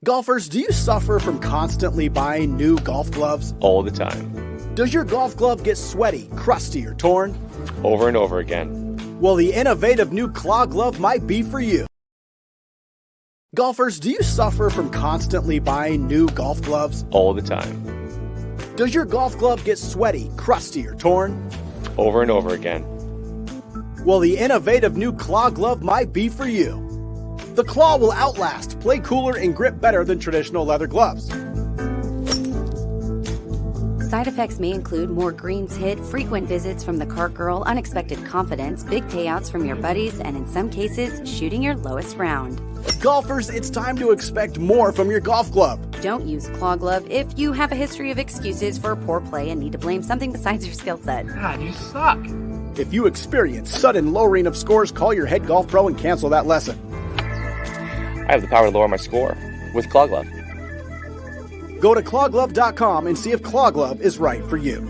Golfers, do you suffer from constantly buying new golf gloves? All the time. Does your golf glove get sweaty, crusty, or torn? Over and over again. Well, the innovative new Claw glove might be for you. Golfers, do you suffer from constantly buying new golf gloves? All the time. Does your golf glove get sweaty, crusty, or torn? Over and over again. Well, the innovative new Claw glove might be for you. The Claw will outlast, play cooler, and grip better than traditional leather gloves. Side effects may include more greens hit, frequent visits from the cart girl, unexpected confidence, big payouts from your buddies, and in some cases, shooting your lowest round. Golfers, it's time to expect more from your golf glove. Don't use Claw Glove if you have a history of excuses for poor play and need to blame something besides your skill set. God, you suck. If you experience sudden lowering of scores, call your head golf pro and cancel that lesson. I have the power to lower my score with Claw Glove. Go to clawglove.com and see if Claw Glove is right for you.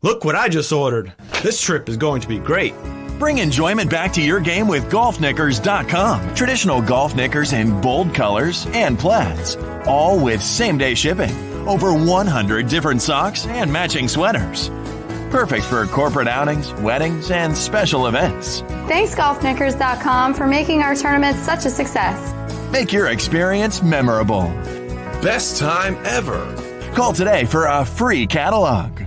Look what I just ordered. This trip is going to be great. Bring enjoyment back to your game with golfknickers.com. Traditional golf knickers in bold colors and plaids, all with same-day shipping. Over 100 different socks and matching sweaters. Perfect for corporate outings, weddings, and special events. Thanks, golfknickers.com, for making our tournament such a success. Make your experience memorable. Best time ever. Call today for a free catalog.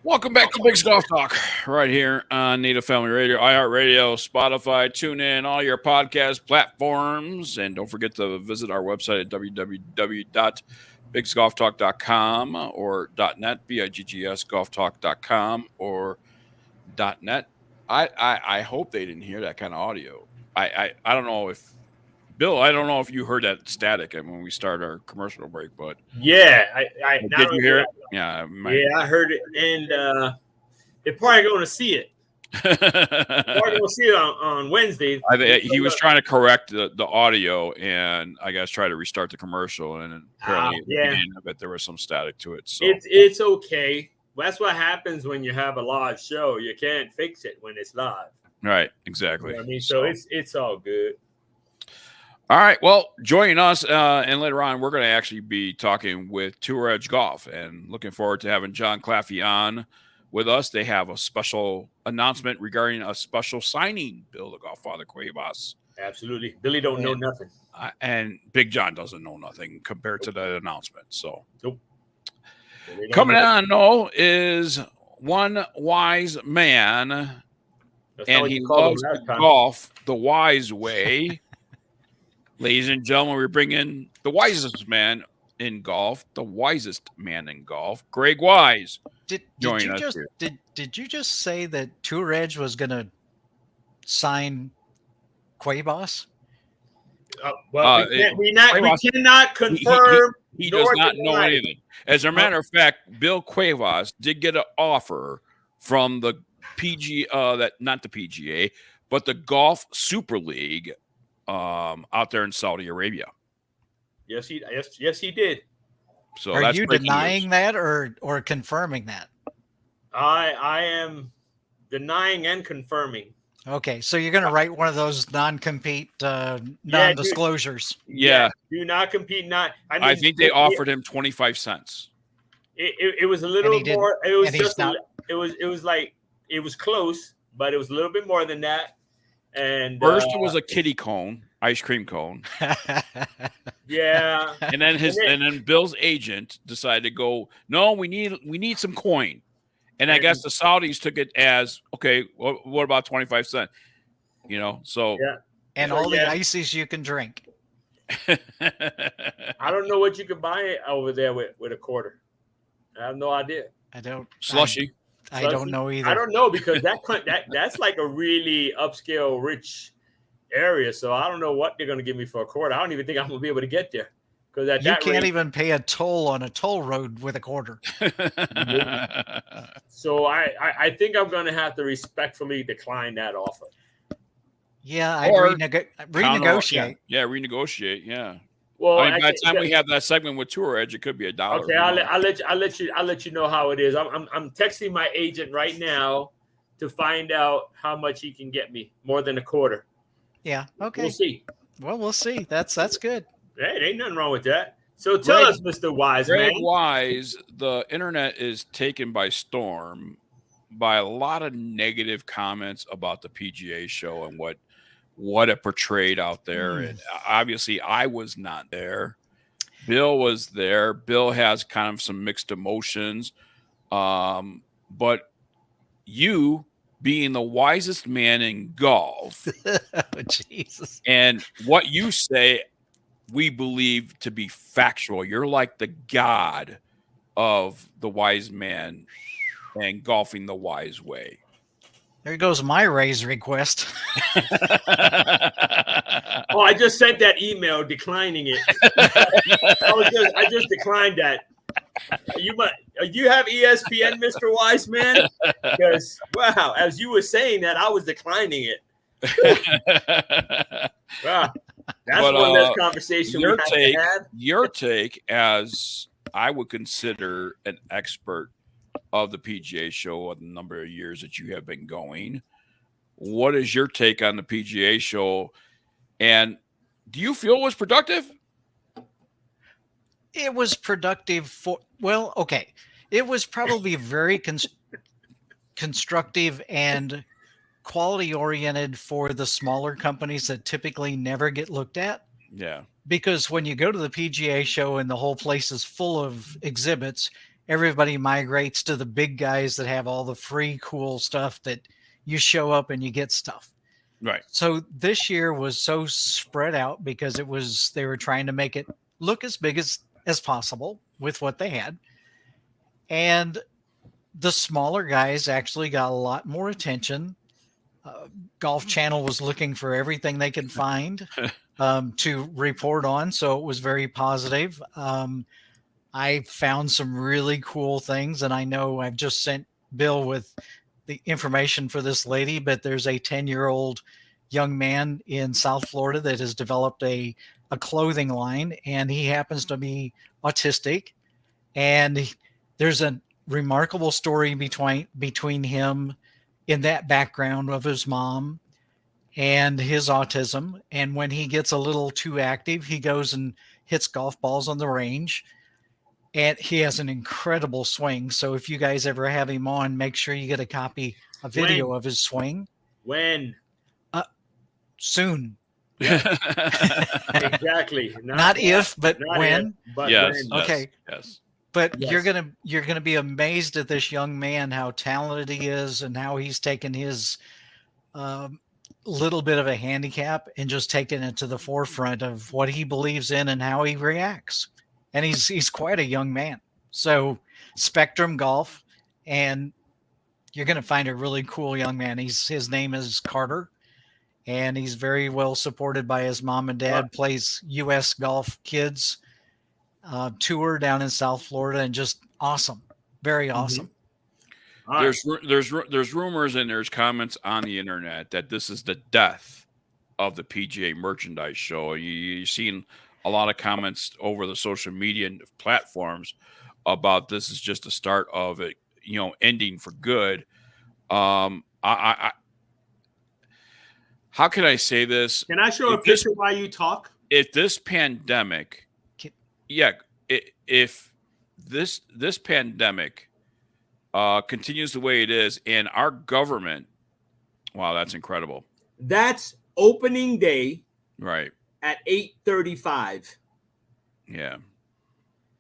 Welcome back to Big's Golf Talk, right here on Native Family Radio, iHeartRadio, Spotify, TuneIn, all your podcast platforms. And don't forget to visit our website at www.bigsgolftalk.com or .net, BIGGS, golftalk.com or .net. I hope they didn't hear that kind of audio. I don't know if, Bill, I don't know if you heard that static when we started our commercial break, but Yeah, did you hear it? Yeah, I heard it, and they're probably going to see it. They're going to see it on Wednesday. He was trying to correct the audio, and I guess try to restart the commercial, and apparently at the beginning of it there was some static to it. So It's okay. That's what happens when you have a live show. You can't fix it when it's live. right, exactly. You know what I mean, so it's all good. All right. Well, joining us, and later on, we're going to actually be talking with Tour Edge Golf, and looking forward to having John Claffey on with us. They have a special announcement regarding a special signing, Bill the Golffather Cuevas. Absolutely. Billy don't know nothing. And Big John doesn't know nothing compared to that announcement. So, Nope. coming on, though, is one wise man, That's and what he you called him loves last time. golf the wise way. Ladies and gentlemen, we bring in the wisest man in golf, the wisest man in golf, Greg Wise. Did joining you us just here. did you just say that Tour Edge was going to sign Cuevas? Well, we cannot confirm. He does nor not know deny. anything. As a matter of fact, Bill Cuevas did get an offer from the not the PGA, but the Golf Super League out there in Saudi Arabia. Yes, he did. So Are that's you breaking denying news. that or confirming that? I am denying and confirming. Okay, so you're going to write one of those non-compete non-disclosures. Yeah. Do not compete. I think they offered him 25 cents. It was a little more. It was just. It was close, but it was a little bit more than that. And First, it was a kiddie cone, ice cream cone. Yeah. And then Bill's agent decided to go, no, we need some coin. And I guess the Saudis took it as, okay, what about 25 cents? You know, so. Yeah. And all the ices you can drink. I don't know what you can buy over there with a quarter. I have no idea. I don't. Slushy. I don't know either. I don't know because that's like a really upscale, rich area. So I don't know what they're going to give me for a quarter. I don't even think I'm going to be able to get there Because at you that can't rate, even pay a toll on a toll road with a quarter. So I think I'm going to have to respectfully decline that offer. Yeah, I Or renegotiate. Yeah, renegotiate. Yeah. Well, I mean, by the time we have that segment with Tour Edge, it could be $1. Okay, I'll let you know how it is. I'm texting my agent right now to find out how much he can get me, more than a quarter. Yeah. Okay. We'll see. Well, we'll see. That's good. Hey, ain't nothing wrong with that. So tell us, Mr. Wise Greg Man. Wise, the internet is taken by storm by a lot of negative comments about the PGA show and what it portrayed out there. And obviously, I was not there. Bill was there. Bill has kind of some mixed emotions. But you, being the wisest man in golf, Oh, Jesus, and what you say, we believe to be factual. You're like the god of the wise man and golfing the wise way. there goes my raise request. Oh, I just sent that email declining it. I just declined that. You have ESPN, Mr. Wise Man? Because wow, as you were saying that, I was declining it. Wow. That's one of those conversations we have to have. Your take, as I would consider an expert of the PGA show of the number of years that you have been going. What is your take on the PGA show? And do you feel it was productive? It was productive okay. It was probably very constructive and quality oriented for the smaller companies that typically never get looked at. Yeah. Because when you go to the PGA show and the whole place is full of exhibits, everybody migrates to the big guys that have all the free cool stuff that you show up and you get stuff. Right. So this year was so spread out because they were trying to make it look as big as possible with what they had. And the smaller guys actually got a lot more attention. Golf Channel was looking for everything they could find to report on. So it was very positive. I found some really cool things, and I know I've just sent Bill with the information for this lady, but there's a 10-year-old young man in South Florida that has developed a clothing line, and he happens to be autistic. And there's a remarkable story between him in that background of his mom and his autism. And when he gets a little too active, he goes and hits golf balls on the range. And he has an incredible swing. So if you guys ever have him on, make sure you get a video of his swing. When? Soon. Exactly. Not if, but when. But yes. when. Okay. Yes. But you're gonna be amazed at this young man, how talented he is, and how he's taken his little bit of a handicap and just taken it to the forefront of what he believes in and how he reacts. And he's quite a young man. So Spectrum Golf, and you're going to find a really cool young man. His name is Carter, and he's very well supported by his mom and dad. Plays U.S. Golf Kids tour down in South Florida, and just awesome, very awesome. There's rumors and there's comments on the internet that this is the death of the PGA merchandise show. You've seen a lot of comments over the social media platforms about this is just the start of it, ending for good. How can I say this? Can I show a picture while you talk? If this pandemic, if this pandemic continues the way it is, and our government, wow, that's incredible. That's opening day, right? At 8:35. Yeah.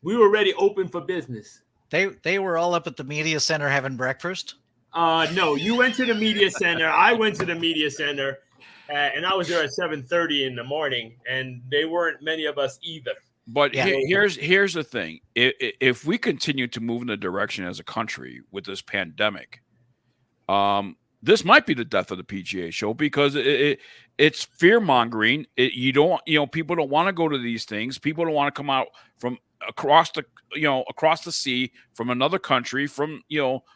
We were already open for business. They were all up at the media center having breakfast. No, you went to the media center. I went to the media center, and I was there at 7:30 in the morning, and they weren't many of us either. But here's the thing: if we continue to move in the direction as a country with this pandemic, the this might be the death of the PGA show because it's fear mongering. People don't want to go to these things. People don't want to come out from across the sea from another country, from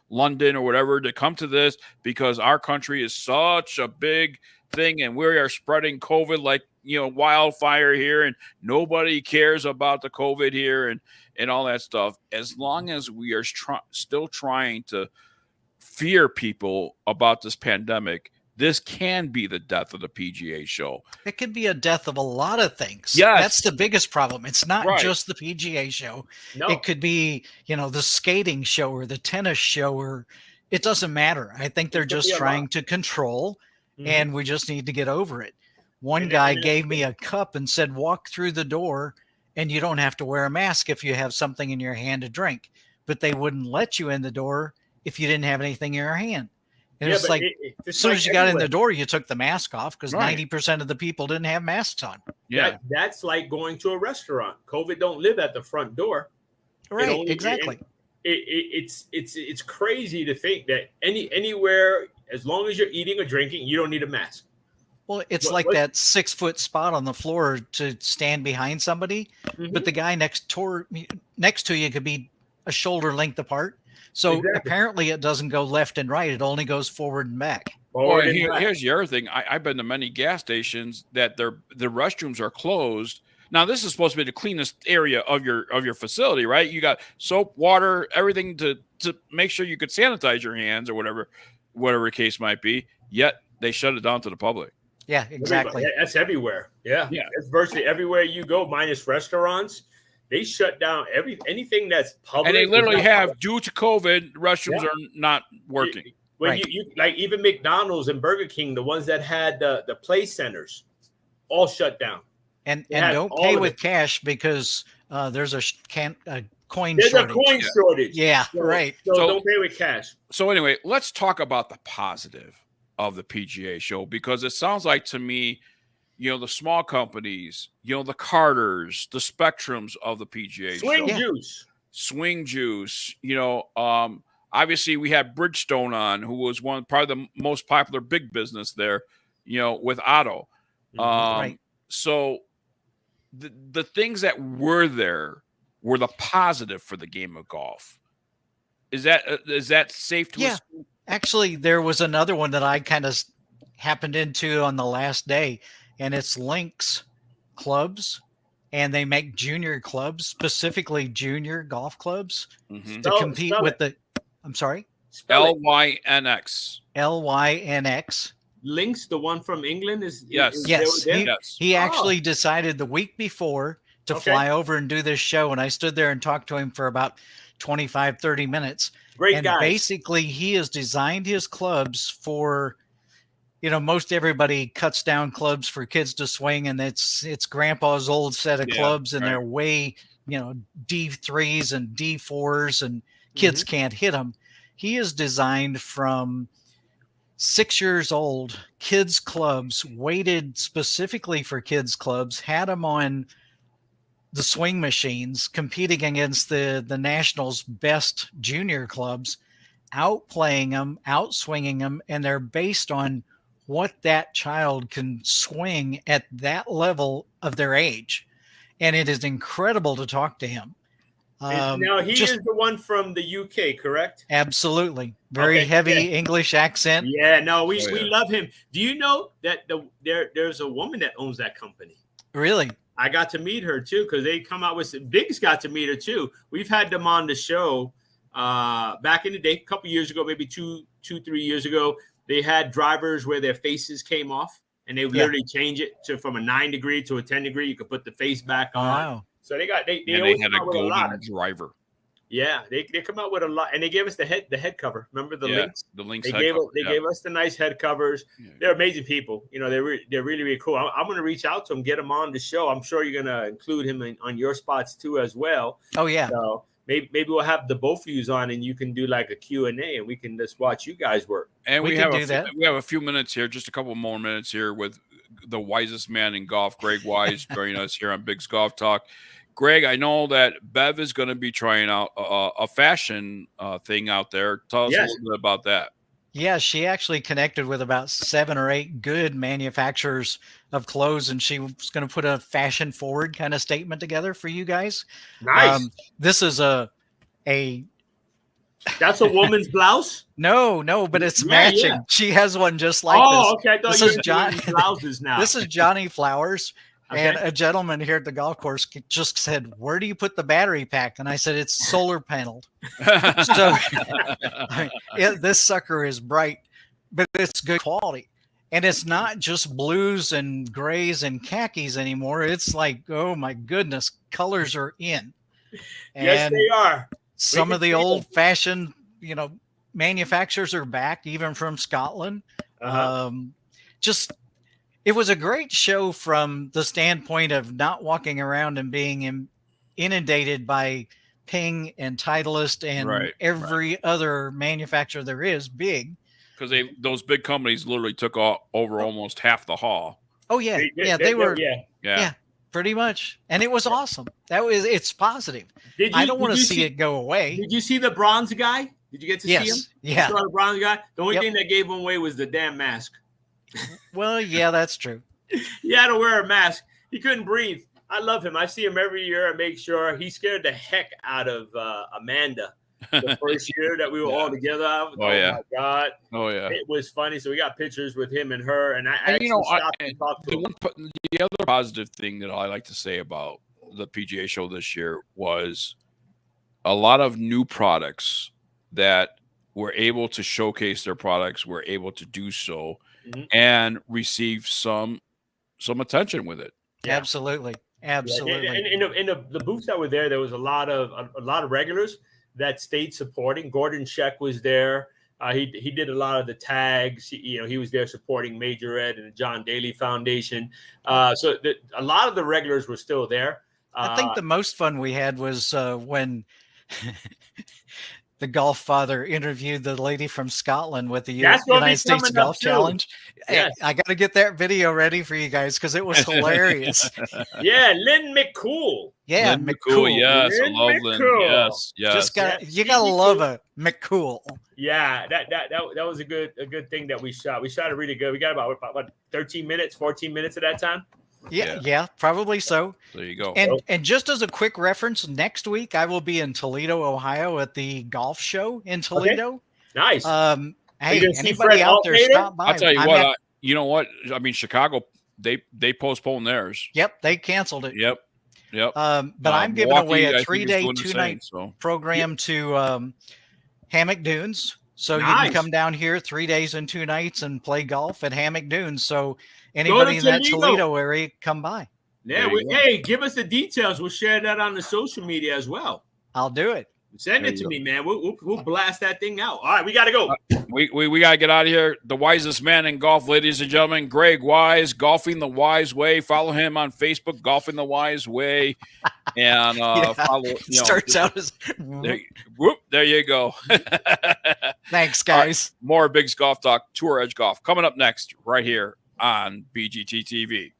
London or whatever, to come to this because our country is such a big thing and we are spreading COVID like wildfire here, and nobody cares about the COVID here and all that stuff. As long as we are still trying to fear people about this pandemic, this can be the death of the PGA show. It could be a death of a lot of things. Yes. That's the biggest problem. It's not Right. just the PGA show. No. It could be, the skating show or the tennis show, or it doesn't matter. I think they're It could just be a trying lot. to control, Mhm. and we just need to get over it. One And- guy and- gave me a cup and said, walk through the door and you don't have to wear a mask if you have something in your hand to drink. But they wouldn't let you in the door if you didn't have anything in your hand. And it's but like, it's as soon like as you got in everywhere. the door, you took the mask off because Right. 90% of the people didn't have masks on. Yeah. That's like going to a restaurant. COVID don't live at the front door. Right, only- exactly. It's crazy to think that anywhere, as long as you're eating or drinking, you don't need a mask. Well, it's What- like what- that 6-foot spot on the floor to stand behind somebody, Mhm. but the guy next to you could be a shoulder length apart. So Exactly. apparently it doesn't go left and right. It only goes forward and back. Forward Well, and back. here's the other thing. I've been to many gas stations that the restrooms are closed. Now, this is supposed to be the cleanest area of your facility, right? You got soap, water, everything to make sure you could sanitize your hands or whatever the case might be. Yet they shut it down to the public. Yeah, exactly. That's everywhere. Yeah. Yeah. It's virtually everywhere you go, minus restaurants. They shut down anything that's public. And they is literally not have, public. due to COVID, restrooms are not working. When Right. you like even McDonald's and Burger King, the ones that had the play centers, all shut down. And Yeah, don't all pay of with it. cash because there's a coin There's shortage. a coin shortage. Yeah, So- right. So, So- don't pay with cash. So anyway, let's talk about the positive of the PGA show, because it sounds like to me, the small companies, the Carters, the Spectrums of the PGA Swing show, juice. Swing Juice, obviously we had Bridgestone on, who was probably the most popular big business there, with Otto. Right. So the things that were there were the positive for the game of golf. Is that safe to Yeah. assume? Actually, there was another one that I kind of happened into on the last day, and it's Lynx Clubs, and they make junior clubs, specifically junior golf clubs, Mhm. to compete spell with it. I'm sorry, Spell it. LYNX. LYNX. Lynx, the one from England, is Yes. is Yes, there? Yes. He Oh. actually decided the week before to Okay. fly over and do this show, and I stood there and talked to him for about 25, 30 minutes. Great And guy. basically, he has designed his clubs for, most everybody cuts down clubs for kids to swing, and it's grandpa's old set of Yeah, clubs, and right. they're way, D3s and D4s, and kids can't hit them. He is designed from 6 years old, kids clubs, weighted specifically for kids clubs, had them on the swing machines, competing against the national's best junior clubs, outplaying them, outswinging them, and they're based on what that child can swing at that level of their age. And it is incredible to talk to him. And now he just is the one from the UK, correct? absolutely very Okay, heavy yeah. English accent. Yeah, no, we Oh, yeah. love him. Do you know that there's a woman that owns that company? Really? I got to meet her too because they come out with Biggs got to meet her too. We've had them on the show back in the day, a couple years ago, maybe 3 years ago. They had drivers where their faces came off, and they literally change it from a 9 degree to a 10 degree. You could put the face back on. Wow. So they And they always had come a out with a lot. golden driver. Yeah, they come out with a lot, and they gave us the head cover. Remember the links? The links. They head gave cover, us, they yeah. gave us the nice head covers. Yeah. They're amazing people. They're really, really cool. I'm going to reach out to them, get them on the show. I'm sure you're going to include him on your spots too as well. Oh, yeah. So maybe we'll have the both of you on, and you can do like a Q&A, and we can just watch you guys work. And We we can have do that. we have a few minutes here, just a couple more minutes here with the wisest man in golf, Greg Wise, joining us here on Big's Golf Talk. Greg, I know that Bev is going to be trying out a fashion thing out there. Tell us a Yes. little bit about that. Yeah, she actually connected with about 7 or 8 good manufacturers of clothes, and she was going to put a fashion forward kind of statement together for you guys. Nice. This is a That's a woman's blouse? no, but it's Yeah, matching. yeah. She has one just like Oh, this. okay. I thought This you is were John- doing blouses now. This is Johnny Flowers. And Okay. a gentleman here at the golf course just said, "Where do you put the battery pack?" And I said, "It's solar paneled." So this sucker is bright, but it's good quality. And it's not just blues and grays and khakis anymore. It's like, oh my goodness, colors are in. Yes, And they are. some We of can the see old fashioned, manufacturers are back, even from Scotland. Uh-huh. Just it was a great show from the standpoint of not walking around and being inundated by Ping and Titleist and every other manufacturer there is big. Because those big companies literally took over almost half the hall. Oh yeah, they were Yeah, pretty much, and it was awesome. It's positive. I don't want to see it go away. Did you see the bronze guy? Did you get to see him? Yeah. You saw the bronze guy? The only Yep. thing that gave him away was the damn mask. Well, yeah, that's true. He had to wear a mask. He couldn't breathe. I love him. I see him every year and make sure he scared the heck out of Amanda the first year that we were all together. Oh my God. Oh yeah. It was funny. So we got pictures with him and her. And I And, actually stopped and talked to him. The other positive thing that I like to say about the PGA show this year was a lot of new products that were able to showcase their products, were able to do so, and receive some attention with it. Yeah. Absolutely. Absolutely. Yeah, in the booths that were there was a lot of regulars that stayed supporting. Gordon Sheck was there. He did a lot of the tags. He was there supporting Major Ed and the John Daly Foundation. So a lot of the regulars were still there. I think the most fun we had was when the Golf Father interviewed the lady from Scotland with the United States Golf Challenge. Yes. I got to get that video ready for you guys because it was hilarious. Yeah, Lynn McCool. Yeah, Lynn McCool. Yes, I love Lynn. Yes. Just you gotta love a McCool. Yeah, that was a good thing that we shot. We shot it really good. We got about 13 minutes, 14 minutes at that time. Yeah, probably so. There you go. And just as a quick reference, next week I will be in Toledo, Ohio at the golf show in Toledo. Okay. Nice. Hey, anybody out there, stop by. I'll tell you what. You know what? I mean, Chicago, they postponed theirs. Yep, they canceled it. Yep. But I'm giving away a 3-day, 2-night so. program to Hammock Dunes. So you can come down here 3 days and 2 nights and play golf at Hammock Dunes. So anybody in that Toledo area, come by. Yeah. Hey, give us the details. We'll share that on the social media as well. I'll do it. Send it to me, man. We'll blast that thing out. All right, we got to go. We got to get out of here. The wisest man in golf, ladies and gentlemen, Greg Wise, Golfing the Wise Way. Follow him on Facebook, Golfing the Wise Way. And follow. Starts out as there you go. Thanks, guys. Right, more Big's Golf Talk, Tour Edge Golf coming up next right here on BGT-TV.